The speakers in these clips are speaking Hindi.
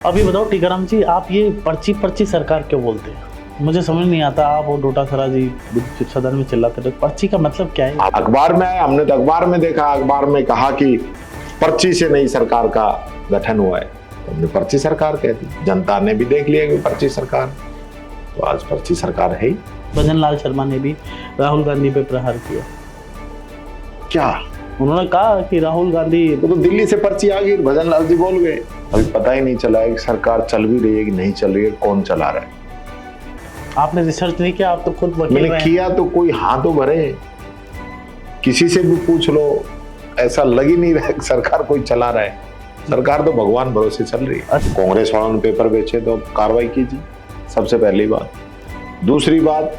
अभी बताओ टीकाराम जी, आप ये पर्ची पर्ची सरकार क्यों बोलते हैं? मुझे समझ नहीं आता। आप और डोटासरा जी सदन में चिल्लाते रहे, पर्ची का मतलब क्या है? अखबार में आया, हमने तो अखबार में देखा, अखबार में कहा कि पर्ची से नई सरकार का गठन हुआ है, तो हमने पर्ची सरकार कह दी। जनता ने भी देख लिया कि पर्ची सरकार, तो आज पर्ची सरकार है ही। भजन लाल शर्मा ने भी राहुल गांधी पे प्रहार किया। क्या उन्होंने कहा कि राहुल गांधी तो दिल्ली से पर्ची आ गई, भजन लाल जी बोल गए। अभी पता ही नहीं चला है कि सरकार चल भी रही है कि नहीं चल रही है, कौन चला रहा है। आपने रिसर्च नहीं किया? आप तो खुद वकील मैंने किया तो कोई हाँ तो भरे, किसी से भी पूछ लो, ऐसा लग ही नहीं रहा है सरकार कोई चला रहा है। सरकार तो भगवान भरोसे चल रही है। कांग्रेस वालों ने पेपर बेचे तो कार्रवाई कीजिए, सबसे पहली बात। दूसरी बात,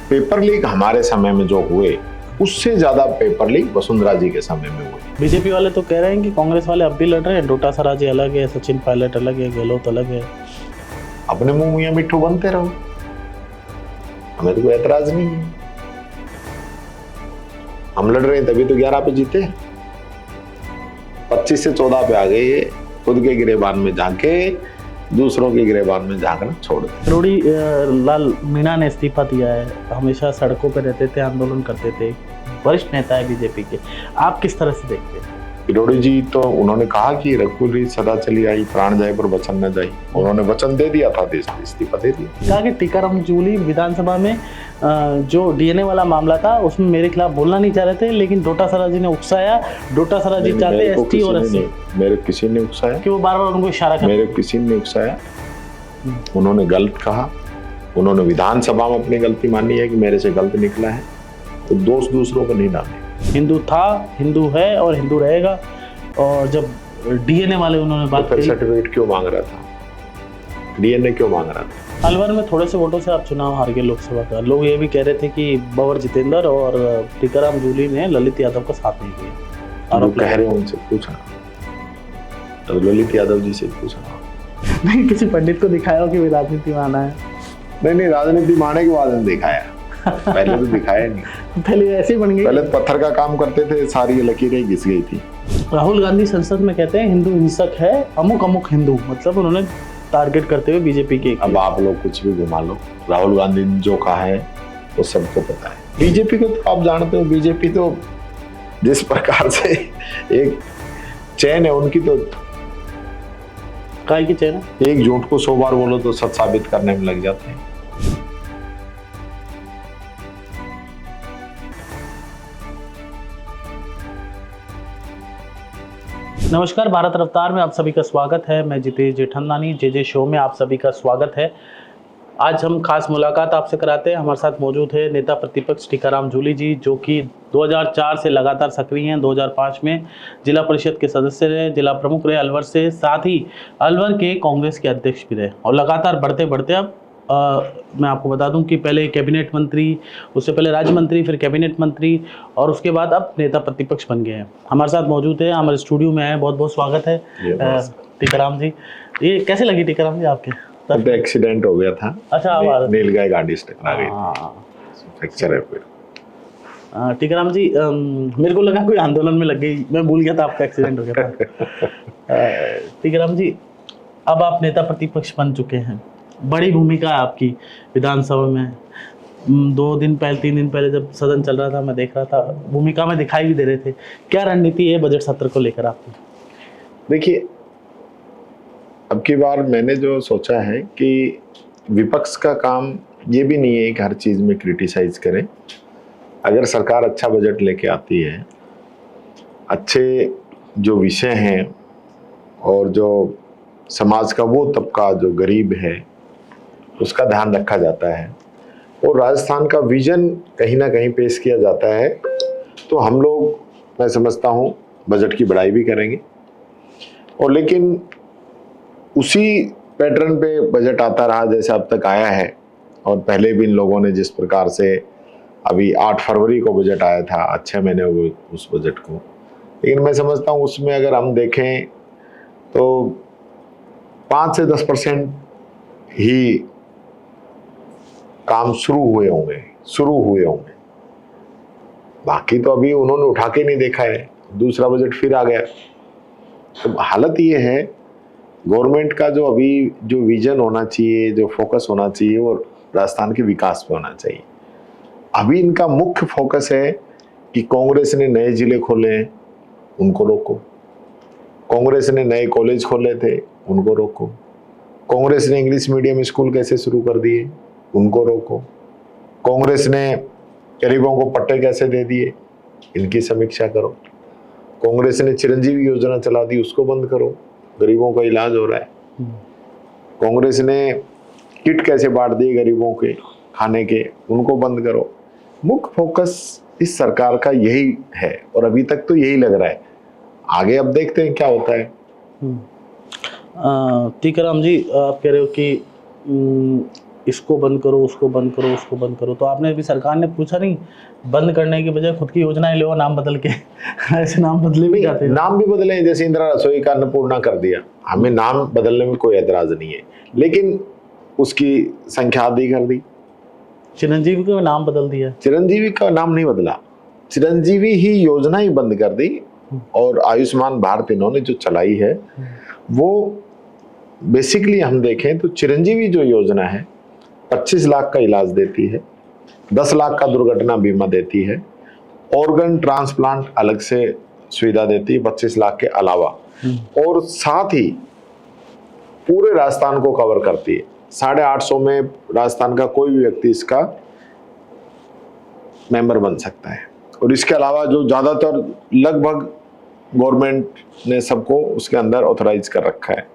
पेपर लीक हमारे समय में जो हुए उससे ज्यादा पेपर लीक वसुंधरा जी के समय में हुए। बीजेपी वाले तो कह रहे हैं कि कांग्रेस वाले अब भी लड़ रहे हैं, डोटासरा जी अलग है, सचिन पायलट अलग है, गहलोत अलग है। अपने मुंह मियां मिट्ठू बनते रहो, हमें तो कोई एतराज नहीं है। हम लड़ रहे हैं तभी तो 11 पे जीते, 25 से 14 पे आ गए। ये खुद के गिरेबान में झांके, दूसरों के गिरेबान में झांकना छोड़ दे। किरोड़ी लाल मीणा ने इस्तीफा दिया है, हमेशा सड़कों पर रहते थे, आंदोलन करते थे, वरिष्ठ नेता है बीजेपी के। आप किस तरह से देखते हैं? किरोड़ी जी तो उन्होंने कहा कि रघुकुल सदा चली आई, प्राण जाए पर वचन न जाए। उन्होंने वचन दे दिया था, इस्तीफा दे दिया। कहा कि टीकाराम जूली विधानसभा में जो डीएनए वाला मामला था उसमें मेरे खिलाफ बोलना नहीं चाह रहे थे, लेकिन डोटासरा जी ने उकसाया। डोटासरा जी चाहते एसटी और एससी। मेरे किसी ने उकसाया कि वो बार-बार उनको इशारा करते? मेरे किसी ने उकसाया। उन्होंने गलत कहा, उन्होंने विधानसभा में अपनी गलती मानी है कि मेरे से गलत निकला है, तो दोष दूसरों को नहीं डाले। हिंदू था, हिंदू है और हिंदू रहेगा। और जब डीएनए वाले उन्होंने बात तो करी, सर्टिफिकेट क्यों मांग रहा था, डीएनए क्यों मांग रहा था? अलवर में थोड़े से वोटों से आप चुनाव हार गए लोकसभा का। लोग ये भी कह रहे थे कि बवर जितेंद्र और टीकाराम जूली ने ललित यादव का साथ नहीं दिया। और कह रहे हैं उनसे पूछना, तो ललित यादव जी से पूछना। नहीं, किसी पंडित को दिखाया हो कि राजनीति में आना है? नहीं, राजनीति माने के बाद में दिखाया, पहले तो दिखाया नहीं। पहले ऐसे ही बन गई। पहले पत्थर का काम करते थे, सारी लकीरें घिस गई थी। राहुल गांधी संसद में कहते हैं हिंदू हिंसक है, अमुक अमुक हिंदू, मतलब उन्होंने टारगेट करते हुए बीजेपी के। अब आप लोग कुछ भी घुमा लो, राहुल गांधी ने जो कहा है वो सबको पता है। बीजेपी को तो आप जानते हो, बीजेपी तो जिस प्रकार से एक चैन है उनकी, तो काय की चैन है? एक झूठ को 100 बार बोलो तो सच साबित करने में लग जाते हैं। नमस्कार, भारत रफ्तार में आप सभी का स्वागत है। मैं जितेश जेठमलानी, जे शो में आप सभी का स्वागत है। आज हम खास मुलाकात आपसे कराते हैं। हमारे साथ मौजूद है नेता प्रतिपक्ष टीकाराम जूली जी, जो कि 2004 से लगातार सक्रिय हैं। 2005 में जिला परिषद के सदस्य रहे, जिला प्रमुख रहे अलवर से, साथ ही अलवर के कांग्रेस के अध्यक्ष भी रहे, और लगातार बढ़ते बढ़ते अब मैं आपको बता दूं कि पहले कैबिनेट मंत्री, उससे पहले राज्य मंत्री, फिर कैबिनेट मंत्री, और उसके बाद अब नेता प्रतिपक्ष बन गए हैं। हमारे साथ मौजूद है, हमारे स्टूडियो में आए, बहुत बहुत स्वागत है टीकाराम जी। ये कैसे लगी टीकाराम जी आपके? तो एक्सीडेंट हो गया था। अच्छा, नीलगाय गाड़ी से टकरा गई थी, फ्रैक्चर है फिर। टीकाराम जी, मेरे को लगा कोई आंदोलन में लग गई, मैं भूल गया था आपका एक्सीडेंट हो गया था। टीकाराम जी, अब आप नेता प्रतिपक्ष बन चुके हैं, बड़ी भूमिका है आपकी विधानसभा में। 3 दिन पहले जब सदन चल रहा था, मैं देख रहा था, भूमिका में दिखाई भी दे रहे थे। क्या रणनीति है बजट सत्र को लेकर आपकी? देखिए, अब की बार मैंने जो सोचा है कि विपक्ष का काम ये भी नहीं है कि हर चीज में क्रिटिसाइज करें। अगर सरकार अच्छा बजट लेके आती है, अच्छे जो विषय हैं और जो समाज का वो तबका जो गरीब है उसका ध्यान रखा जाता है, और राजस्थान का विजन कहीं ना कहीं पेश किया जाता है, तो हम लोग, मैं समझता हूँ, बजट की बढ़ाई भी करेंगे। और लेकिन उसी पैटर्न पे बजट आता रहा जैसे अब तक आया है, और पहले भी इन लोगों ने जिस प्रकार से, अभी 8 फरवरी को बजट आया था, 6 महीने हुए उस बजट को, लेकिन मैं समझता हूँ उसमें अगर हम देखें तो 5 से 10% ही काम शुरू हुए होंगे। बाकी तो अभी उन्होंने उठा के नहीं देखा है, दूसरा बजट फिर आ गया। तो हालत ये है गवर्नमेंट का जो अभी जो विजन होना चाहिए, जो फोकस होना चाहिए, वो राजस्थान के विकास पे होना चाहिए। अभी इनका मुख्य फोकस है कि कांग्रेस ने नए जिले खोले हैं, उनको रोको। कांग्रेस ने नए कॉलेज खोले थे, उनको रोको। कांग्रेस ने इंग्लिश मीडियम स्कूल कैसे शुरू कर दिए, उनको रोको। कांग्रेस ने गरीबों को पट्टे कैसे दे दिए, इनकी समीक्षा करो। कांग्रेस ने चिरंजीवी योजना चला दी, उसको बंद करो, गरीबों का इलाज हो रहा है। कांग्रेस ने किट कैसे बांट दिए गरीबों के खाने के, उनको बंद करो। मुख्य फोकस इस सरकार का यही है और अभी तक तो यही लग रहा है। आगे अब देखते हैं क्या होता है। टीकाराम जी, आप कह रहे हो कि इसको बंद करो, उसको बंद करो, उसको बंद करो, तो आपने अभी सरकार ने पूछा नहीं बंद करने की बजाय खुद की योजनाएं ले नाम बदल के? ऐसे नाम बदले भी जाते हैं। नाम भी बदले हैं, जैसे इंदिरा रसोई का अन्नपूर्णा कर दिया, हमें नाम बदलने में कोई एतराज नहीं है, लेकिन उसकी संख्या आधी कर दी। चिरंजीवी का नाम बदल दिया। चिरंजीवी का नाम नहीं बदला, चिरंजीवी ही योजना ही बंद कर दी। और आयुष्मान भारत इन्होंने जो चलाई है वो बेसिकली हम देखें तो चिरंजीवी जो योजना है 25 लाख का इलाज देती है, 10 लाख का दुर्घटना बीमा देती है, ऑर्गन ट्रांसप्लांट अलग से सुविधा देती है 25 लाख के अलावा, और साथ ही पूरे राजस्थान को कवर करती है। 850 में राजस्थान का कोई भी व्यक्ति इसका मेंबर बन सकता है। और इसके अलावा जो ज्यादातर लगभग गवर्नमेंट ने सबको उसके अंदर ऑथराइज कर रखा है।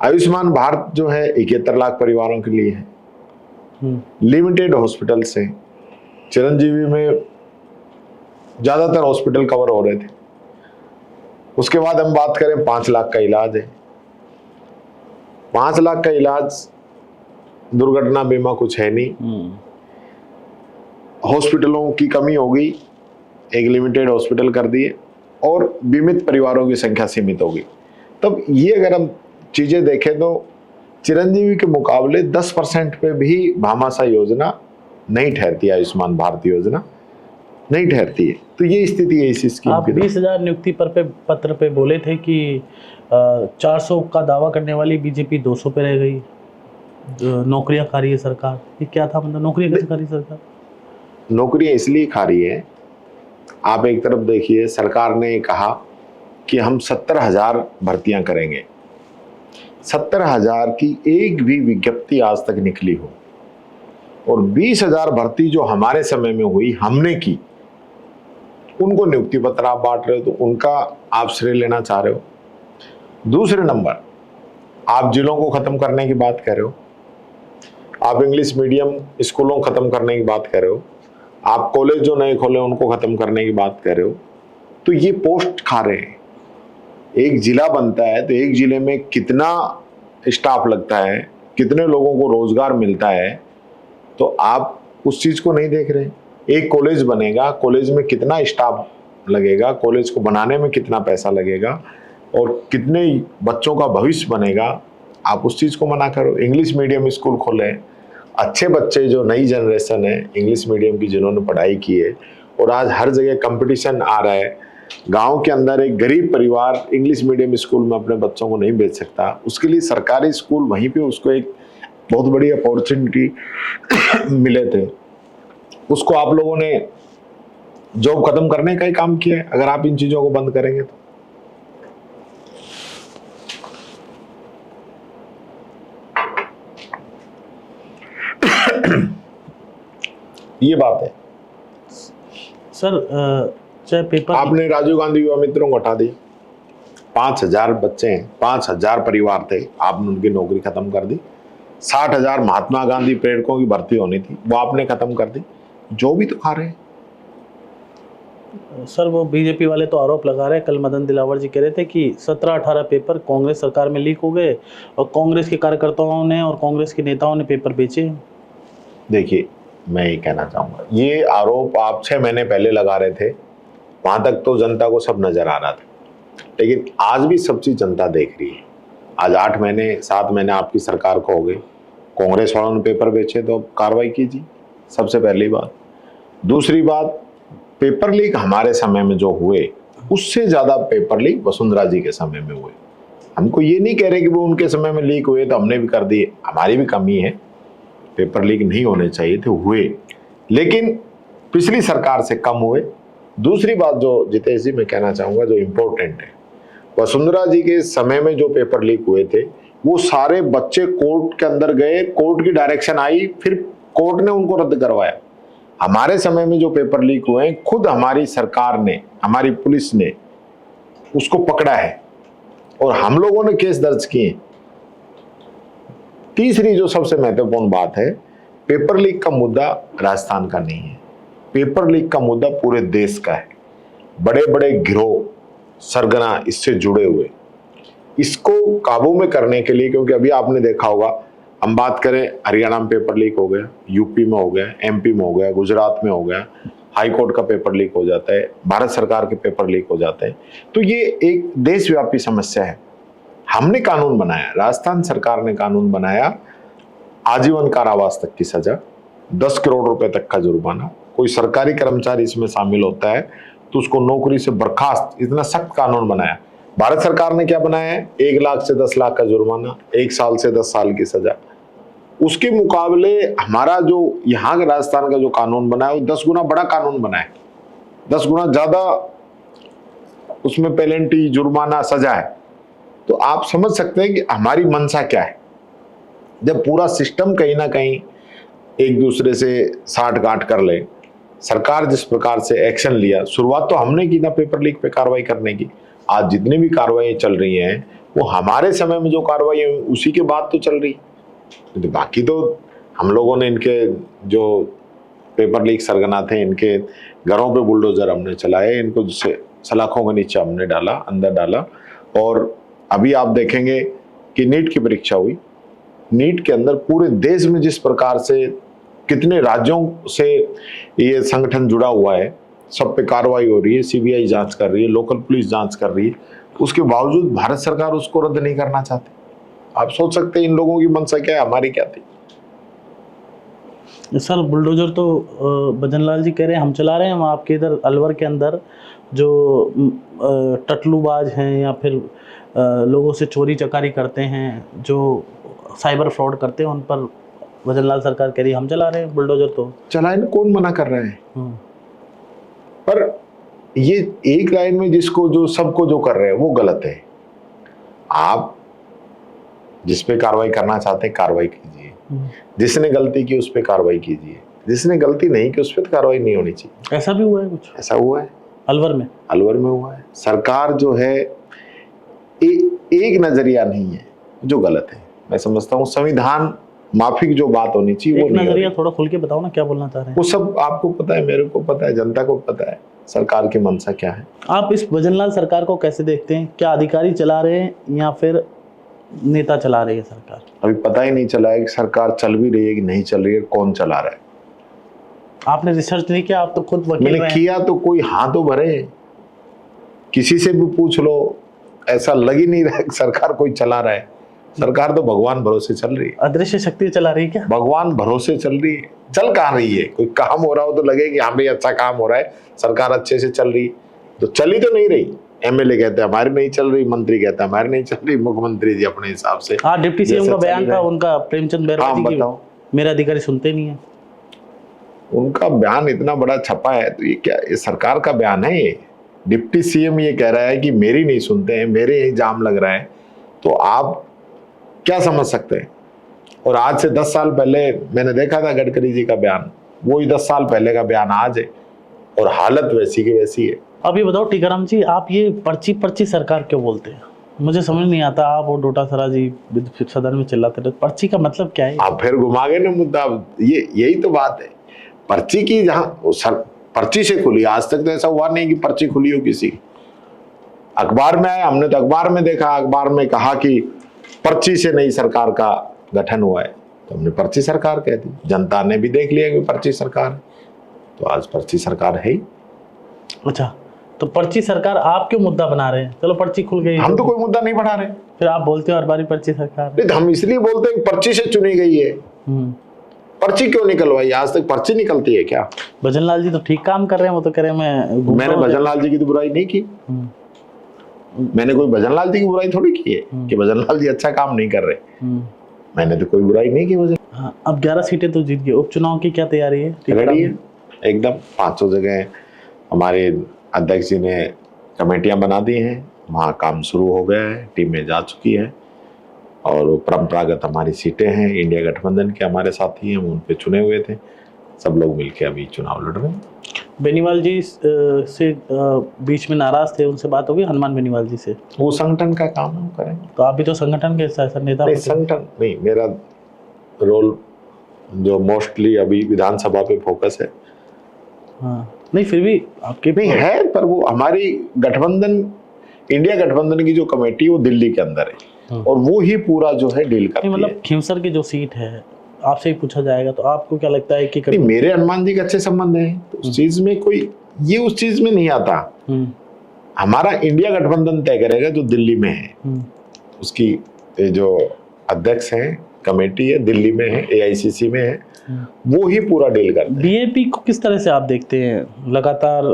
आयुष्मान भारत जो है 71 लाख परिवारों के लिए है। लिमिटेड हॉस्पिटल से चिरंजीवी में ज्यादातर हॉस्पिटल कवर हो रहे थे। उसके बाद हम बात करें 5 लाख का इलाज है। 5 लाख का इलाज, दुर्घटना बीमा कुछ है नहीं, हॉस्पिटलों की कमी हो गई, एक लिमिटेड हॉस्पिटल कर दिए और बीमित परिवारों की संख्या सीमित हो गई। तब ये अगर हम चीजें देखें तो चिरंजीवी के मुकाबले 10% पे भी भामाशाह योजना नहीं ठहरती, आयुष्मान भारत योजना नहीं ठहरती है। तो ये स्थिति है इस स्कीम की। आप 20,000 नियुक्ति पत्र पे बोले थे कि 400 का दावा करने वाली बीजेपी 200 पे रह गई, नौकरियां खा रही है सरकार। ये क्या था, मतलब नौकरियां कैसे खा रही है सरकार? नौकरियां इसलिए खा रही है, आप एक तरफ देखिए सरकार ने कहा कि हम 70,000 भर्तियां करेंगे। 70,000 की एक भी विज्ञप्ति आज तक निकली हो, और 20,000 भर्ती जो हमारे समय में हुई हमने की, उनको नियुक्ति पत्र आप बांट रहे हो, तो उनका आप श्रेय लेना चाह रहे हो। दूसरे नंबर, आप जिलों को खत्म करने की बात कर रहे हो, आप इंग्लिश मीडियम स्कूलों को खत्म करने की बात कर रहे हो, आप कॉलेज जो नए खोले उनको खत्म करने की बात कर रहे हो। तो ये पोस्ट खा रहे हैं। एक जिला बनता है तो एक जिले में कितना स्टाफ लगता है, कितने लोगों को रोजगार मिलता है, तो आप उस चीज को नहीं देख रहे। एक कॉलेज बनेगा, कॉलेज में कितना स्टाफ लगेगा, कॉलेज को बनाने में कितना पैसा लगेगा और कितने बच्चों का भविष्य बनेगा, आप उस चीज को मना करो। इंग्लिश मीडियम स्कूल खोले, अच्छे बच्चे जो नई जनरेशन है इंग्लिश मीडियम की जिन्होंने पढ़ाई की है, और आज हर जगह कंपटीशन आ रहा है। गांव के अंदर एक गरीब परिवार इंग्लिश मीडियम स्कूल में अपने बच्चों को नहीं भेज सकता, उसके लिए सरकारी स्कूल वहीं पे उसको एक बहुत बड़ी अपॉर्चुनिटी मिले थे, उसको आप लोगों ने जॉब खत्म करने का ही काम किया है। अगर आप इन चीजों को बंद करेंगे तो ये बात है सर। चाहे पेपर, आपने राजीव गांधी युवा मित्रों को हटा दिया, 5,000 बच्चे हैं, 5,000 परिवार थे, आपने उनकी नौकरी खत्म कर दी। 60,000 महात्मा गांधी प्रेरकों की भर्ती होनी थी, वो आपने खत्म कर दी। जो भी तो खा रहे हैं सर। वो बीजेपी वाले तो आरोप लगा रहे हैं, कल मदन दिलावर जी कह रहे थे कि 17-18 पेपर कांग्रेस सरकार में लीक हो गए और कांग्रेस के कार्यकर्ताओं ने और कांग्रेस के नेताओं ने पेपर बेचे। देखिए, मैं ये कहना चाहूंगा, ये आरोप आप 6 महीने पहले लगा रहे थे, वहां तक तो जनता को सब नजर आ रहा था, लेकिन आज भी सब चीज जनता देख रही है। आज 8 महीने 7 महीने आपकी सरकार को हो गए, कांग्रेस वालों ने पेपर बेचे तो कार्रवाई कीजिए, सबसे पहली बात। दूसरी बात, पेपर लीक हमारे समय में जो हुए उससे ज्यादा पेपर लीक वसुंधरा जी के समय में हुए। हमको ये नहीं कह रहे कि वो उनके समय में लीक हुए तो हमने भी कर दिए, हमारी भी कमी है, पेपर लीक नहीं होने चाहिए थे, हुए, लेकिन पिछली सरकार से कम हुए। दूसरी बात जो जितेश जी मैं कहना चाहूंगा जो इम्पोर्टेंट है, वसुंधरा जी के समय में जो पेपर लीक हुए थे वो सारे बच्चे कोर्ट के अंदर गए, कोर्ट की डायरेक्शन आई, फिर कोर्ट ने उनको रद्द करवाया। हमारे समय में जो पेपर लीक हुए हैं खुद हमारी सरकार ने, हमारी पुलिस ने उसको पकड़ा है और हम लोगों ने केस दर्ज किए। तीसरी जो सबसे महत्वपूर्ण बात है, पेपर लीक का मुद्दा राजस्थान का नहीं है, पेपर लीक का मुद्दा पूरे देश का है। बड़े बड़े गिरोह सरगना इससे जुड़े हुए, इसको काबू में करने के लिए, क्योंकि अभी आपने देखा होगा, हम बात करें हरियाणा में पेपर लीक हो गया, यूपी में हो गया, एमपी में हो गया, गुजरात में हो गया, हाई कोर्ट का पेपर लीक हो जाता है, भारत सरकार के पेपर लीक हो जाते हैं, तो ये एक देशव्यापी समस्या है। हमने कानून बनाया, राजस्थान सरकार ने कानून बनाया, आजीवन कारावास तक की सजा, 10 करोड़ रुपए तक का जुर्माना, कोई सरकारी कर्मचारी इसमें शामिल होता है तो उसको नौकरी से बर्खास्त, इतना सख्त कानून बनाया। भारत सरकार ने क्या बनाया है, 1 लाख से 10 लाख का जुर्माना, 1 साल से 10 साल की सजा। उसके मुकाबले हमारा जो यहाँ का राजस्थान का जो कानून बना है वो 10 गुना बड़ा कानून बना है, 10 गुना ज्यादा उसमें पेनल्टी, जुर्माना, सजा है। तो आप समझ सकते हैं कि हमारी मंशा क्या है। जब पूरा सिस्टम कहीं ना कहीं एक दूसरे से साठ गांठ कर ले, सरकार जिस प्रकार से एक्शन लिया, शुरुआत तो हमने की ना पेपर लीक पे कार्रवाई करने की, आज जितनी भी कार्रवाई चल रही हैं वो हमारे समय में जो कार्रवाई हुई उसी के बाद तो चल रही, तो बाकी तो हम लोगों ने इनके जो पेपर लीक सरगना थे इनके घरों पे बुलडोजर हमने चलाए, इनको सलाखों के नीचे हमने डाला, अंदर डाला। और अभी आप देखेंगे कि नीट की परीक्षा हुई, नीट के अंदर पूरे देश में जिस प्रकार से कितने राज्यों से ये संगठन जुड़ा हुआ है, सब पे कार्रवाई हो रही है, सीबीआई जांच कर रही है, लोकल पुलिस जांच कर रही है, उसके बावजूद भारत सरकार उसको रद्द नहीं करना चाहती। आप सोच सकते हैं इन लोगों की मंशा क्या है, हमारी क्या थी। सर बुलडोजर तो भजनलाल जी कह रहे हैं हम चला रहे हैं, वहाँ आपके इधर अलवर के अंदर जो टटलूबाज हैं या फिर लोगों से चोरी चकारी करते हैं, जो साइबर फ्रॉड करते हैं, उन पर भजनलाल सरकार कह रही है हम चला रहे हैं बुलडोजर। तो चलाए ना, कौन मना कर रहे हैं, पर ये एक लाइन में जिसको जो सबको जो कर रहे हैं वो गलत है। आप जिस पे कार्रवाई करना चाहते हैं कार्रवाई कीजिए, जिसने गलती की उस पे कार्रवाई कीजिए, जिसने गलती नहीं की उस पे तो कार्रवाई नहीं होनी चाहिए। ऐसा भी हुआ है, कुछ ऐसा हुआ है अलवर में, अलवर में हुआ है। सरकार जो है एक नजरिया नहीं है, जो गलत है। मैं समझता हूँ संविधान माफिक जो बात होनी चाहिए वो नहीं। नजरिया थोड़ा खुल के बताओ ना, क्या बोलना चाह रहे हैं। वो सब आपको पता है, मेरे को पता है, जनता को पता है सरकार की मंशा क्या है। आप इस भजनलाल सरकार को कैसे देखते हैं, क्या अधिकारी चला रहे हैं या फिर नेता चला रही है सरकार? अभी पता ही नहीं चला है कि सरकार चल भी रही है कि नहीं चल रही है, कौन चला रहा है। आपने रिसर्च नहीं किया, आप तो खुद वकील मैंने किया तो कोई हाँ तो भरे, किसी से भी पूछ लो, ऐसा लग ही नहीं रहा है कि सरकार कोई चला रहा है। सरकार तो भगवान भरोसे चल रही है। अदृश्य शक्ति चला रही है क्या? भगवान भरोसे चल रही है। चल कहाँ रही है, कोई काम हो रहा हो तो लगे कि हाँ भाई अच्छा काम हो रहा है, सरकार अच्छे से चल रही, तो चली तो नहीं रही। एमएलए कहते हैं हमारी नहीं चल रही, मंत्री कहते हैं हमारी नहीं चल रही, मुख्यमंत्री जी अपने हिसाब से। हाँ, डिप्टी सीएम का बयान था उनका, प्रेमचंद बैरवा जी की, मेरे अधिकारी सुनते नहीं है। उनका बयान इतना बड़ा छपा है तो ये क्या, ये सरकार का बयान है। ये डिप्टी सीएम ये कह रहा है कि मेरी नहीं सुनते हैं, मेरे ही जाम लग रहा है, तो आप क्या समझ सकते हैं। और आज से 10 साल पहले मैंने देखा था गडकरी जी का बयान, वही 10 साल पहले का बयान आज है और हालत वैसी की वैसी है। अब ये बताओ टीकाराम जी, आप ये पर्ची सरकार क्यों बोलते हैं? मुझे समझ नहीं आता। आप और डोटासरा जी सदन में चिल्लाते रहे, पर्ची का मतलब क्या है? आप फिर घुमा गए ना मुद्दा, ये यही तो बात है। पर्ची की जहां पर्ची से खुली, आज तक तो ऐसा हुआ नहीं कि पर्ची खुली हो किसी। अखबार में आया, हमने तो अखबार में देखा, अखबार में कहा कि पर्ची से नई सरकार का गठन हुआ है, तो हमने पर्ची सरकार कह दी। जनता ने भी देख लिया कि पर्ची सरकार है, तो आज पर्ची सरकार है ही। अच्छा, तो पर्ची सरकार आप क्यों मुद्दा बना रहे हैं? चलो पर्ची खुल गई, हम तो कोई मुद्दा नहीं बढ़ा रहे। फिर आप बोलते हो हर बारी पर्ची सरकार। नहीं, हम इसलिए बोलते हैं पर्ची से चुनी गई है। पर्ची क्यों निकलवाई? आज तक पर्ची निकलती है क्या? भजनलाल जी तो ठीक काम कर रहे हैं, वो तो कह रहे हैं मैंने भजनलाल जी की तो बुराई नहीं की। मैंने कोई भजन लाल जी की बुराई थोड़ी की है कि भजन लाल जी अच्छा काम नहीं कर रहे। मैंने तो कोई बुराई नहीं की भजन। हाँ, अब 11 सीटें तो जीत गए, उपचुनाव की क्या तैयारी है? रेडी है एकदम। 500 जगह हमारे अध्यक्ष जी ने कमेटियां बना दी हैं, वहाँ काम शुरू हो गया है, टीमें जा चुकी है और वो परंपरागत हमारी सीटें हैं, इंडिया गठबंधन के हमारे साथी हैं, वो उन पे चुने हुए थे, सब लोग मिलके अभी चुनाव लड़ रहे हैं। बेनीवाल जी से बीच में नाराज थे, उनसे बात होगी हनुमान बेनीवाल जी से? वो संगठन का काम हम करेंगे। तो आप भी तो संगठन के हिस्सा है, नेता? नहीं, संगठन नहीं, मेरा रोल जो मोस्टली अभी विधानसभा पे फोकस है। हाँ, नहीं फिर भी आपके नहीं है, पर वो हमारी गठबंधन, इंडिया गठबंधन की जो कमेटी वो दिल्ली के अंदर है और वो ही पूरा जो है डील करती है। मतलब खींवसर की जो सीट है आपसे ही पूछा जाएगा, तो आपको क्या लगता है कि नहीं, मेरे हनुमान जी के अच्छे संबंध हैं, तो उस चीज में कोई ये उस चीज में नहीं आता। हमारा इंडिया गठबंधन तय करेगा जो दिल्ली में है, उसकी जो अध्यक्ष हैं, कमेटी है दिल्ली में है, एआईसीसी में है, वो ही पूरा डील करते हैं। बीएपी को किस तरह से आप देखते हैं? लगातार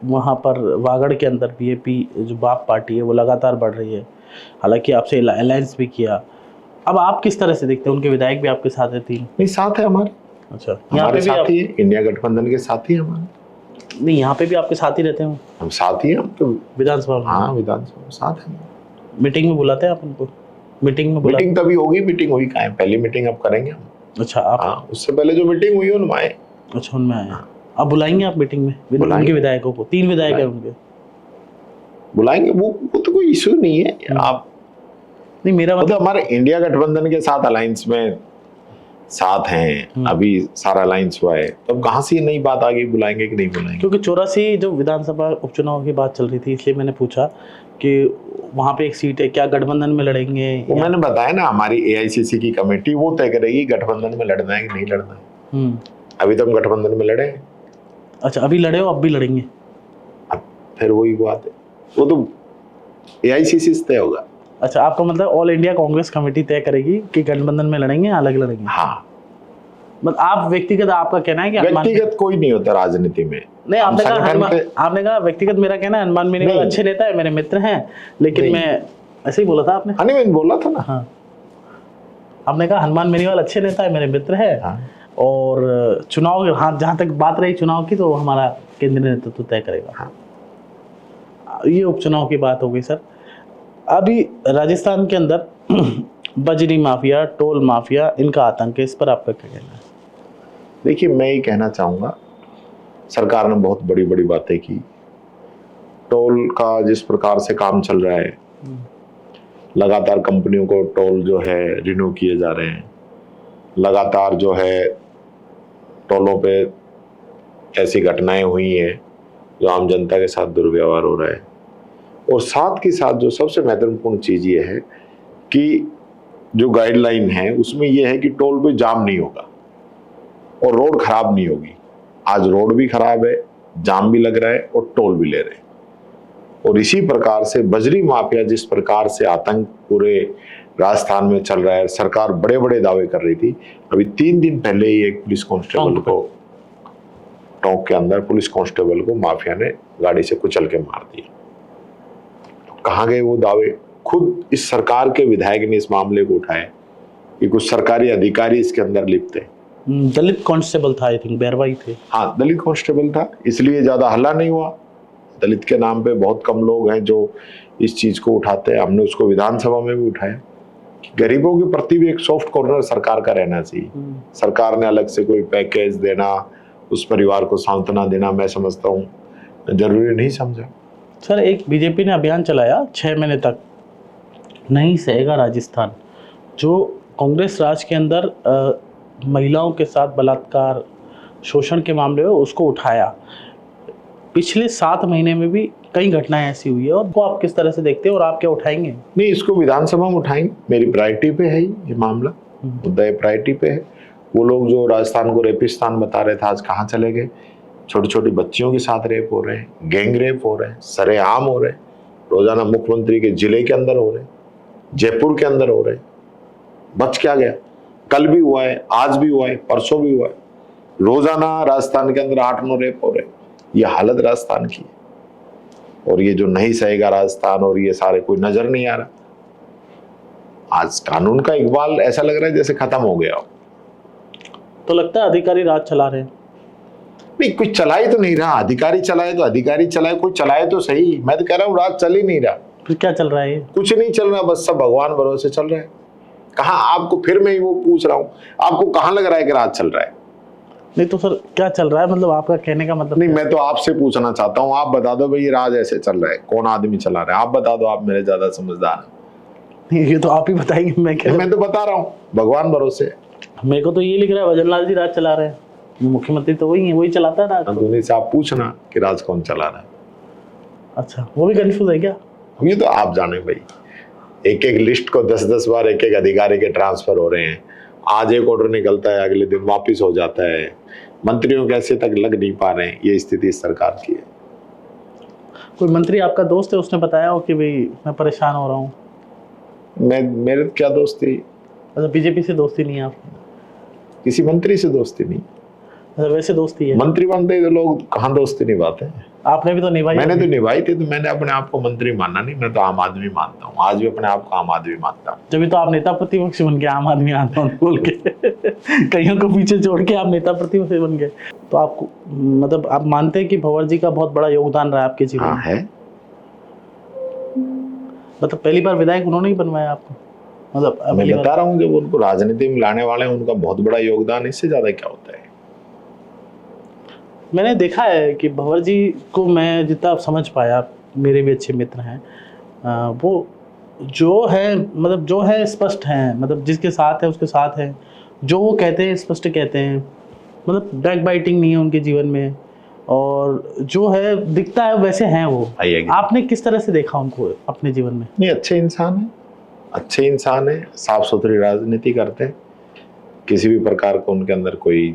वहाँ पर वागड़ के अंदर बीएपी जो बाप पार्टी है वो लगातार बढ़ रही है, हालांकि आपसे अलायंस भी किया, अब आप किस तरह से देखते हैं? उनके विधायक भी आपके साथ है, 3? नहीं, साथ है हमारे। अच्छा, यहाँ पे साथी है, इंडिया गठबंधन के साथी है हमारे। नहीं, यहाँ पे भी आपके साथ ही रहते हैं? हम साथी हैं, हम तो विधानसभा में? हाँ, विधानसभा में साथ है। मीटिंग में बुलाते हैं आप उनको? मीटिंग में मीटिंग तभी होगी, मीटिंग हुई कहाँ है, पहली मीटिंग अब करेंगे हम। अच्छा, आप? हाँ, उससे पहले जो मीटिंग हुई उनमें आए। अच्छा, उनमें आए। अब बुलाएंगे आप मीटिंग में उनके विधायकों को? 3 विधायक है उनके, बुलाएंगे। वो तो कोई इशू नहीं है। आप नहीं, मेरा मतलब हमारे इंडिया गठबंधन के साथ अलायंस में साथ हैं, अभी सारा अलायंस हुआ है, तो अब कहाँ से ये नई बात आ गई, बुलाएंगे कि नहीं बुलाएंगे? क्योंकि 84 जो विधानसभा उपचुनाव की बात चल रही थी, इसलिए मैंने पूछा कि वहाँ पे एक सीट है, क्या गठबंधन में लड़ेंगे? वो मैंने बताया ना, हमारी एआईसीसी की कमेटी वो तय करेगी गठबंधन में लड़ना है कि नहीं लड़ना है। अभी तो हम गठबंधन में लड़े। अच्छा, अभी लड़े हो, अब भी लड़ेंगे? अब फिर वही बात है, वो तो एआईसीसी से तय होगा। अच्छा, आपका मतलब ऑल इंडिया कांग्रेस कमेटी तय करेगी कि गठबंधन में लड़ेंगे, अलग लड़ेंगे? हाँ, मतलब आप व्यक्तिगत, आपका कहना है कि व्यक्तिगत कोई नहीं होता राजनीति में। नहीं, आपने कहा व्यक्तिगत, मेरा कहना है हनुमान बेनीवाल अच्छे नेता है, मेरे मित्र हैं, लेकिन मैं ऐसे ही बोला था आपने? मैंने बोला था ना। हाँ, आपने कहा हनुमान बेनीवाल अच्छे नेता है, मेरे मित्र है। हाँ। और चुनाव, हाँ, जहाँ तक बात रही चुनाव की, तो हमारा केंद्रीय नेतृत्व तय करेगा। हाँ, ये उपचुनाव की बात हो गई सर। अभी राजस्थान के अंदर बजरी माफिया, टोल माफिया, इनका आतंक है, इस पर आपका क्या कहना है? देखिए, मैं ये कहना चाहूँगा, सरकार ने बहुत बड़ी बड़ी बातें की। टोल का जिस प्रकार से काम चल रहा है, लगातार कंपनियों को टोल जो है रिन्यू किए जा रहे हैं, लगातार जो है टोलों पे ऐसी घटनाएं हुई हैं जो आम जनता के साथ दुर्व्यवहार हो रहा है। और साथ के साथ जो सबसे महत्वपूर्ण चीज़ ये है कि जो गाइडलाइन है उसमें ये है कि टोल पे जाम नहीं होगा और रोड खराब नहीं होगी। आज रोड भी खराब है, जाम भी लग रहा है और टोल भी ले रहे हैं। और इसी प्रकार से बजरी माफिया जिस प्रकार से आतंक पूरे राजस्थान में चल रहा है, सरकार बड़े बड़े दावे कर रही थी। अभी 3 दिन पहले ही एक पुलिस कांस्टेबल को, टोंक के अंदर पुलिस कांस्टेबल को माफिया ने गाड़ी से कुचल के मार दिया। कहाँ गए वो दावे? खुद इस सरकार के विधायक ने इस मामले को उठाया कि कुछ सरकारी अधिकारी इसके अंदर लिप्त है। दलित कांस्टेबल था, आई थिंक बैरवाई थे। हाँ, दलित कांस्टेबल था, इसलिए ज्यादा हल्ला नहीं हुआ। दलित के नाम पे बहुत कम लोग हैं जो इस चीज को उठाते हैं। हमने उसको विधानसभा में भी उठाया। गरीबों के प्रति भी एक सॉफ्ट कॉर्नर सरकार का रहना चाहिए। सरकार ने अलग से कोई पैकेज देना, उस परिवार को सांत्वना देना, मैं समझता हूँ जरूरी नहीं समझा। सर, एक बीजेपी ने अभियान चलाया 6 महीने तक, नहीं सहेगा राजस्थान, जो कांग्रेस राज के अंदर महिलाओं के साथ बलात्कार, शोषण के मामले हो, उसको उठाया। पिछले 7 महीने में भी कई घटनाएं ऐसी हुई है, और वो आप किस तरह से देखते हैं और आप क्या उठाएंगे? नहीं, इसको विधानसभा में उठाएंगे। मेरी प्रायोरिटी पे है ये मामला, मुद्दा प्रायोरिटी पे है। वो लोग जो राजस्थान को रेपिस्तान बता रहे थे, आज कहाँ चले गए? छोटी छोटी बच्चियों के साथ रेप हो रहे हैं, गैंग रेप हो रहे हैं, सरेआम हो रहे हैं, रोजाना मुख्यमंत्री के जिले के अंदर हो रहे हैं, जयपुर के अंदर हो रहे हैं। बच क्या गया? कल भी हुआ है, आज भी हुआ है, परसों भी हुआ है। रोजाना राजस्थान के अंदर 8-9 रेप हो रहे हैं। ये हालत राजस्थान की है। और ये जो नहीं सहेगा राजस्थान और ये सारे कोई नजर नहीं आ रहा। आज कानून का इकबाल ऐसा लग रहा है जैसे खत्म हो गया हो। तो लगता है अधिकारी राज चला रहे हैं। नहीं, कुछ चला ही तो नहीं रहा। अधिकारी चलाए तो अधिकारी चलाए, कोई चलाए तो सही। मैं तो कह रहा हूँ राज चल ही नहीं रहा। फिर क्या चल रहा है ये? कुछ नहीं चल रहा, बस सब भगवान भरोसे चल रहा है। कहाँ आपको, फिर मैं वो पूछ रहा हूँ, आपको कहाँ लग रहा है कि राज चल रहा है? नहीं तो सर क्या चल रहा है, मतलब आपका कहने का मतलब? नहीं, मैं तो आपसे पूछना चाहता हूँ, आप बता दो भाई ये राज ऐसे चल रहा है, कौन आदमी चला रहा है? आप बता दो, आप मेरे ज्यादा समझदार हैं। नहीं, ये तो आप ही बताएंगे, मैं क्या? मैं तो बता रहा हूँ, भगवान भरोसे। मेरे को तो ये लिख रहा है भजन लाल जी राज चला रहे हैं। मुख्यमंत्री तो वही है, वही चलाता है राज। उन्हीं से आप पूछना कि राज कौन चला रहा है। अच्छा, वो भी कंफ्यूज है क्या? ये तो आप जाने भाई। एक एक लिस्ट को 10-10 बार एक एक अधिकारी के ट्रांसफर हो रहे हैं। आज एक ऑर्डर निकलता है, अगले दिन वापस हो जाता है। मंत्रियों के ऐसे तक लग नहीं पा रहे हैं। ये स्थिति सरकार की है। कोई मंत्री आपका दोस्त है, उसने बताया हो कि भाई मैं परेशान हो रहा हूँ? मेरे क्या दोस्ती? अच्छा, बीजेपी से दोस्ती नहीं है आपकी? किसी मंत्री से दोस्ती नहीं। अच्छा, वैसे दोस्ती है। मंत्री बनते ही तो लोग कहाँ दोस्ती निभाते हैं। आपने भी तो निभाई। मैंने तो निभाई थी, तो मैंने अपने आप को मंत्री माना नहीं, मैं तो आम आदमी मानता हूँ। आज भी अपने आप को आम आदमी मानता हूँ। जब तो आप नेता प्रतिपक्ष बन गए, आम आदमी आता हूँ बोल के कईयों को पीछे छोड़ के आप नेता प्रतिपक्ष बन गए। तो आपको मतलब आप मानते हैं कि भंवर जी का बहुत बड़ा योगदान रहा है आपके जीवन में? है। मतलब पहली बार विधायक उन्होंने ही बनवाया आपको? मतलब मैं बता रहा हूँ, जब उनको राजनीति में लाने वाले हैं उनका बहुत बड़ा योगदान, इससे ज्यादा क्या होता है। मैंने देखा है कि भंवर जी को मैं जितना समझ पाया, मेरे भी अच्छे मित्र हैं, वो जो है मतलब जो है स्पष्ट हैं, मतलब जिसके साथ है उसके साथ है, जो वो कहते हैं स्पष्ट कहते हैं, मतलब बैक बाइटिंग नहीं है उनके जीवन में, और जो है दिखता है वैसे हैं वो। आपने किस तरह से देखा उनको अपने जीवन में? नहीं, अच्छे इंसान है, अच्छे इंसान है, साफ सुथरी राजनीति करते हैं। किसी भी प्रकार को उनके अंदर कोई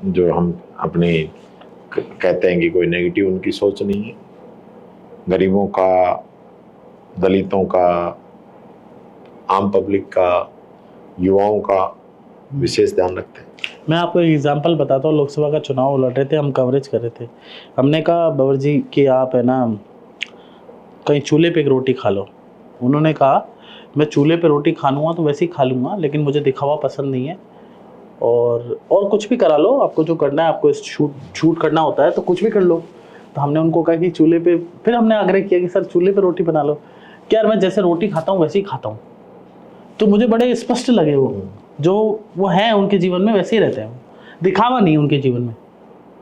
जो हम अपने कहते हैं कि कोई नेगेटिव उनकी सोच नहीं है। गरीबों का, दलितों का, आम पब्लिक का, युवाओं का विशेष ध्यान रखते हैं। मैं आपको एक एग्जांपल बताता हूँ। लोकसभा का चुनाव लड़ रहे थे, हम कवरेज कर रहे थे। हमने कहा भंवर जी कि आप है ना कहीं चूल्हे पे एक रोटी खा लो। उन्होंने कहा मैं चूल्हे पे रोटी खा लूँगा तो वैसे ही खा लूँगा, लेकिन मुझे दिखावा पसंद नहीं है, और कुछ भी करा लो, आपको जो करना है, आपको शूट करना होता है तो कुछ भी कर लो। तो हमने उनको कहा कि चूल्हे पे, फिर हमने आग्रह किया कि सर चूल्हे पे रोटी बना लो। क्या यार, मैं जैसे रोटी खाता हूँ वैसे ही खाता हूँ। तो मुझे बड़े स्पष्ट लगे वो, जो वो हैं उनके जीवन में वैसे ही रहते हैं, दिखावा नहीं उनके जीवन में।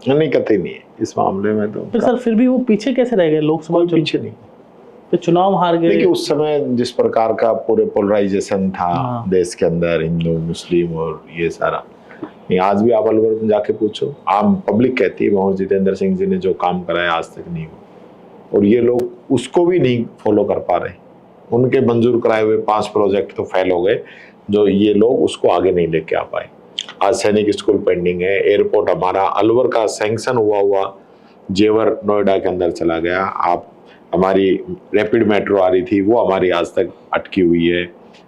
नहीं, कतई नहीं है इस मामले में। तो फिर सर फिर भी वो पीछे कैसे रह गए लोकसभा? पीछे नहीं, फिर चुनाव हार गए। देखिए उस समय जिस प्रकार का पूरे पोलराइजेशन था देश के अंदर, हिंदू मुस्लिम और ये सारा, आज भी आप अलवर में जाके पूछो, आम पब्लिक कहती है भंवर जितेंद्र सिंह जी ने जो काम कराया आज तक नहीं हुआ, और ये लोग उसको भी नहीं फॉलो कर पा रहे। उनके मंजूर कराए हुए 5 प्रोजेक्ट तो फेल हो गए, जो ये लोग उसको आगे नहीं लेके आ पाए। आज सैनिक स्कूल पेंडिंग है, एयरपोर्ट हमारा अलवर का सैंक्शन हुआ जेवर नोएडा के अंदर चला गया। आप हमारी रैपिड मेट्रो आ रही थी, वो हमारी आज तक अटकी हुई है।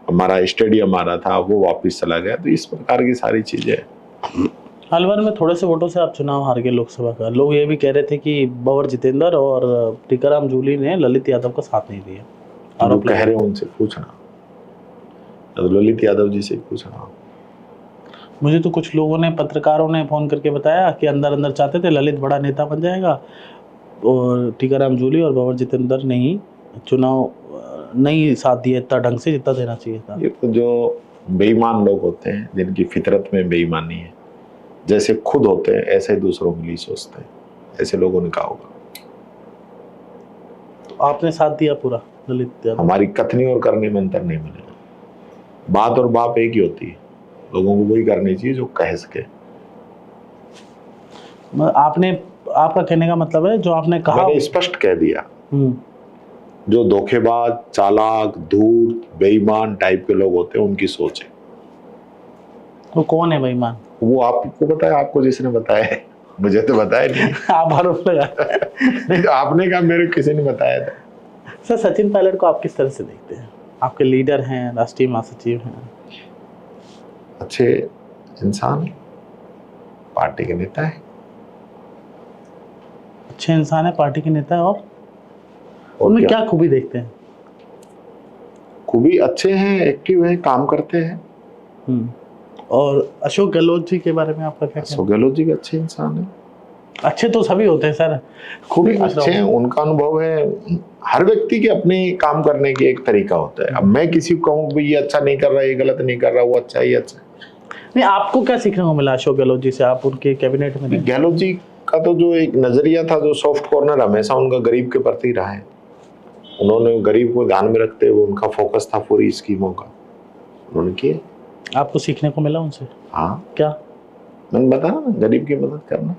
हमारा स्टेडियम आ रहा था, वो वापस चला गया। तो इस प्रकार की सारी चीजें। अलवर में थोड़े से वोटों से आप चुनाव हार गए लोकसभा का। लोग ये भी कह रहे थे कि भंवर जितेंद्र और टीकाराम जूली ने ललित यादव का साथ नहीं दिया। आरोप कह रहे हैं उनसे पूछना, तो ललित यादव जी से पूछना। मुझे तो कुछ लोगों ने, पत्रकारों ने फोन करके बताया कि अंदर अंदर चाहते थे ललित बड़ा नेता बन जाएगा, और टीकाराम जूली और भंवर जितेंद्र ने ही चुनाव नहीं साथ दिया इतना ढंग से जितना देना चाहिए था। ये तो जो बेईमान लोग होते हैं, जिनकी फितरत में बेईमानी है, जैसे खुद होते हैं ऐसे ही दूसरों के लिए सोचते हैं, ऐसे लोगों ने कहा होगा। तो आपने साथ दिया पूरा ललित यादव? हमारी कथनी और करने में अंतर नहीं मिलेगा। बात और बाप एक ही होती है, लोगों को वही करनी चाहिए जो कह सके। आपने, आपका कहने का मतलब है जो आपने कहा, मैंने स्पष्ट कह दिया। जो धोखेबाज, चालाक, धूर्त, बेईमान टाइप के लोग होते हैं, उनकी सोच है। वो कौन है बेईमान? वो आपको बताया, आपको जिसने बताया है, मुझे तो बताया नहीं। आप आरोप लगा नहीं तो आपने कहा मेरे किसी ने बताया था। सर सचिन पायलट को आप किस तरह से देखते हैं? आपके लीडर हैं, राष्ट्रीय महासचिव हैं, अच्छे इंसान, पार्टी के नेता है। अच्छे इंसान है, पार्टी के नेता है, और उनमें क्या? क्या खूबी देखते हैं? खूबी अच्छे हैं, एक्टिव हैं, काम करते हैं। और अशोक गहलोत जी के बारे में आपका क्या कहना अशोक गहलोत जी भी अच्छे इंसान है। है? अच्छे तो सभी होते हैं सर, खूबी नहीं, पूछ रहा अच्छे हैं, हूँ। उनका अनुभव है। हर व्यक्ति के अपने काम करने के एक तरीका होता है। अब मैं किसी को कहूँ कि ये अच्छा नहीं कर रहा, ये गलत नहीं कर रहा, वो अच्छा है, ये अच्छा है। नहीं, आपको क्या सीखने को मिला अशोक गहलोत जी से? आप उनके कैबिनेट में रहे। गहलोत जी का तो जो एक नजरिया था, जो सॉफ्ट कॉर्नर हमेशा उनका गरीब के प्रति रहा है। उन्होंने गरीब को ध्यान में रखते हुए उनका फोकस था पूरी स्कीमों का, उन्होंने किया। आपको सीखने को मिला उनसे? हाँ, क्या? मैंने बताया ना, गरीब की मदद करना।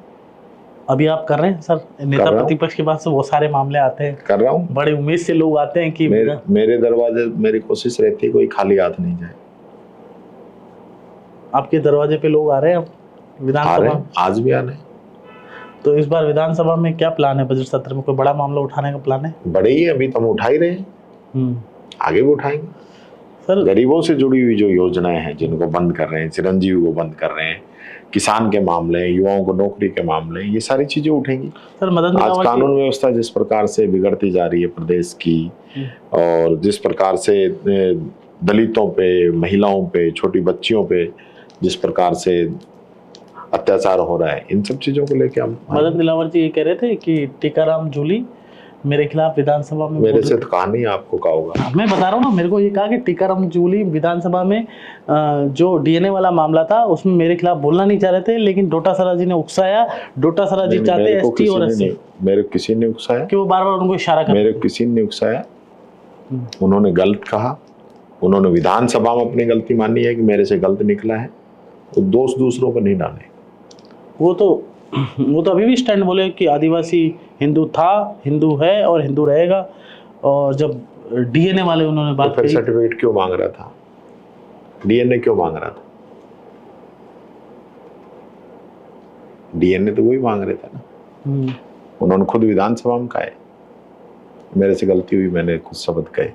अभी आप कर रहे हैं सर? नेता कर रहा हूं। प्रतिपक्ष के पास से बहुत सारे मामले आते हैं, कर रहा हूँ। बड़ी उम्मीद से लोग आते हैं कि मेरे दरवाजे, मेरी कोशिश रहती है कोई खाली हाथ नहीं जाए। आपके दरवाजे पे लोग आ रहे हैं अब आ विधानसभा रहे में? हैं, आज भी आ रहे हैं। तो इस बार विधानसभा में क्या प्लान है? बजट सत्र में कोई बड़ा मामला उठाने का प्लान है? बड़े ही अभी तो हम उठा ही रहे हैं, आगे भी उठाएंगे। सर गरीबों से जुड़ी हुई जो योजनाएं हैं जिनको बंद कर रहे हैं, चिरंजीवी को बंद कर रहे हैं, किसान के मामले, युवाओं को नौकरी के मामले, ये सारी चीजें उठेंगी। सर मदन आज दिलावर कानून व्यवस्था जिस प्रकार से बिगड़ती जा रही है प्रदेश की, और जिस प्रकार से दलितों पे, महिलाओं पे, छोटी बच्चियों पे जिस प्रकार से अत्याचार हो रहा है, इन सब चीजों को लेके हम मदन दिलावर जी ये कह रहे थे कि टीकाराम जूली मेरे खिलाफ विधानसभा में मेरे से तो कहा नहीं, आपको कहा होगा। मैं बता रहा हूँ ना, मेरे को ये कहा कि टीकाराम जूली विधानसभा में जो डीएनए वाला मामला था उसमें मेरे खिलाफ बोलना नहीं चाह रहे थे, लेकिन डोटासरा जी ने उकसाया। डोटासरा जी चाहते हैं एसटी और एससी। मेरे किसी ने उकसाया कि वो बार बार उनको इशारा करते मेरे किसी ने उकसाया, उन्होंने गलत कहा, उन्होंने विधानसभा में अपनी गलती मानी है कि मेरे से गलत निकला है, तो दोष दूसरों पर नहीं डाले। वो तो अभी भी स्टैंड बोले कि आदिवासी हिंदू था, हिंदू है और हिंदू रहेगा। और जब डीएनए वाले उन्होंने तो बात फिर करी, सर्टिफिकेट क्यों मांग रहा था, डीएनए क्यों मांग रहा था? डीएनए तो वही मांग रहे थे ना। उन्होंने खुद विधानसभा में कहा है मेरे से गलती हुई, मैंने खुद शब्द कहे।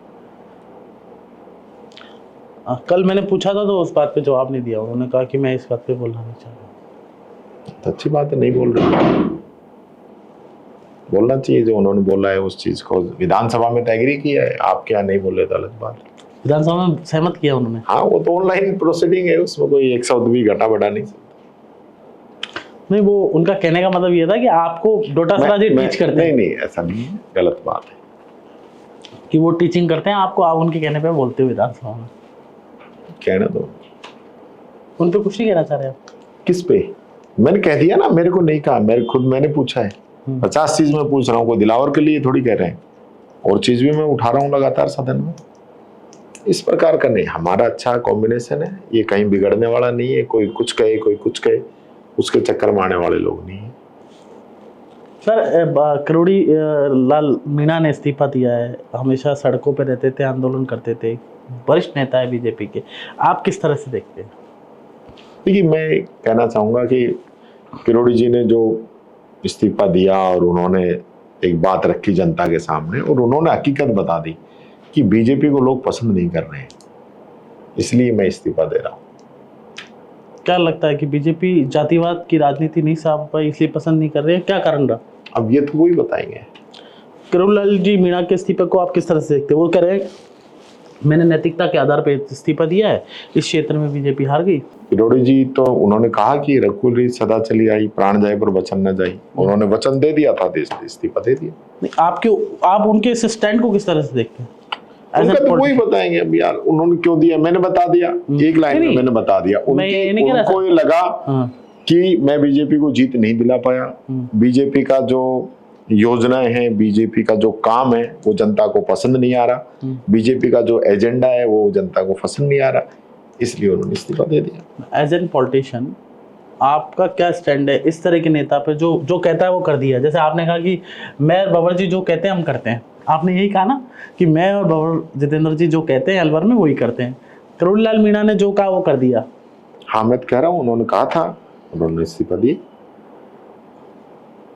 कल मैंने पूछा था तो उस बात पे जवाब नहीं दिया। उन्होंने कहा कि मैं इस बात पे बोलना नहीं चाह रहा। तो अच्छी बात है, नहीं बोल रहे, बोलना चाहिए। जो उन्होंने बोला है उस चीज को विधानसभा में तो एग्री किया है, आप क्या नहीं बोल रहे तो अलग बात है। विधानसभा में सहमत किया उन्होंने। हाँ, वो तो ऑनलाइन प्रोसीडिंग है, उसमें कोई एक शब्द भी घटा बढ़ा नहीं सकता। नहीं, वो उनका कहने का मतलब ये था कि आपको डोटासरा जी टीच करते हैं। नहीं, ऐसा नहीं है, गलत बात है कि वो टीचिंग करते हैं आपको, आप उनके कहने पे बोलते हो विधानसभा में। कहना दो, उन पे कुछ नहीं कहना चाह रहे आप? किस पे? मैंने कह दिया ना, मेरे को नहीं कहा, मैंने पूछा है। 50 चीज में पूछ रहा हूँ, कोई दिलावर के लिए थोड़ी कह रहे हैं। और चीज भी मैं उठा रहा हूँ लगातार सदन में। इस प्रकार का नहीं, हमारा अच्छा कॉम्बिनेशन है, ये कहीं बिगड़ने वाला नहीं है। कोई कुछ कहे, कोई कुछ कहे, उसके चक्कर में आने वाले लोग नहीं है। सर करोड़ी लाल मीणा ने इस्तीफा दिया है। हमेशा सड़कों पे रहते थे, आंदोलन करते थे, वरिष्ठ नेता है बीजेपी के। आप किस तरह से देखते हैं? देखिए, मैं कहना चाहूंगा कि किरोड़ी जी ने जो इस्तीफा दिया और उन्होंने एक बात रखी जनता के सामने, और उन्होंने हकीकत बता दी कि बीजेपी को लोग पसंद नहीं कर रहे हैं, इसलिए मैं इस्तीफा दे रहा हूँ। क्या लगता है कि बीजेपी जातिवाद की राजनीति नहीं साफ पाई, इसलिए पसंद नहीं कर रहे हैं? क्या कारण रहा? अब ये तो वही बताएंगे। करोड़ीलाल जी मीणा के इस्तीफे को आप किस तरह से देखते हैं? वो कह रहे हैं मैंने नैतिकता के आधार पर इस्तीफा दिया है, इस क्षेत्र में बीजेपी हार गई। किरोड़ी जी तो उन्होंने कहा कि रघुकुल रीत सदा चली आई, प्राण जाए पर वचन न जाए। उन्होंने वचन दे दिया था, इस्तीफा दे दिया। नहीं, आप उनके इस स्टैंड को किस तरह से देखते हैं? उनका तो वही बताएंगे। अब यार, उन्होंने क्यों दिया, मैंने बता दिया, एक लाइन में मैंने बता दिया। उनको ये लगा कि मैं बीजेपी को जीत नहीं दिला पाया, बीजेपी का जो योजनाएं हैं, बीजेपी का जो काम है वो जनता को पसंद नहीं आ रहा, बीजेपी का जो एजेंडा है वो जनता को पसंद नहीं आ रहा, इसलिए उन्होंने इस्तीफा दे दिया। एज एन पॉलिटिशियन आपका क्या स्टैंड है इस तरह के नेता पे जो कहता है वो कर दिया? जैसे आपने कहा कि मैं और बाबर जी जो कहते हैं हम करते हैं, आपने यही कहा ना कि मैं और बाबर जितेंद्र जी जो कहते हैं अलवर में वही करते हैं। करोड़ीलाल मीणा ने जो कहा वो कर दिया। हाँ, मैं कह रहा हूँ, उन्होंने कहा था, उन्होंने इस्तीफा दिया।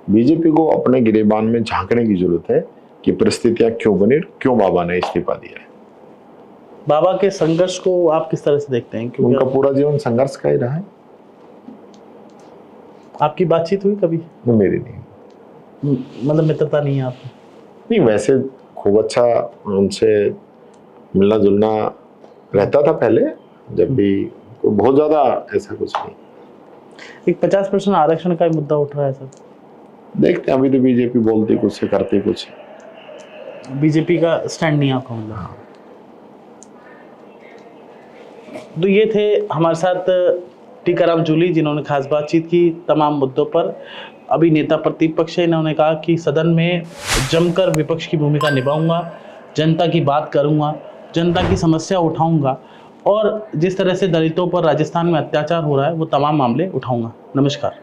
बीजेपी को अपने गिरेबान में झांकने की जरूरत है कि परिस्थितियां क्यों बनी, क्यों बाबा ने इस्तीफा दिया है। बाबा के संघर्ष को आप किस तरह से देखते हैं? उनका पूरा जीवन संघर्ष का ही रहा है। आपकी बातचीत हुई कभी? मेरी नहीं, मतलब मित्रता नहीं है आपकी? नहीं, वैसे खूब अच्छा उनसे मिलना जुलना रहता था पहले, जब भी बहुत ज़्यादा ऐसा कुछ नहीं। एक 50% आरक्षण का ही मुद्दा उठ रहा है सर। देखते हैं, अभी तो बीजेपी बोलती कुछ है, करती कुछ है। बीजेपी का स्टैंड नहीं आपका मतलब। तो ये थे हमारे साथ टीकाराम जूली, जिन्होंने खास बातचीत की तमाम मुद्दों पर। अभी नेता प्रतिपक्ष है, इन्होंने कहा कि सदन में जमकर विपक्ष की भूमिका निभाऊंगा, जनता की बात करूंगा, जनता की समस्या उठाऊंगा और जिस तरह से दलितों पर राजस्थान में अत्याचार हो रहा है वो तमाम मामले उठाऊंगा। नमस्कार।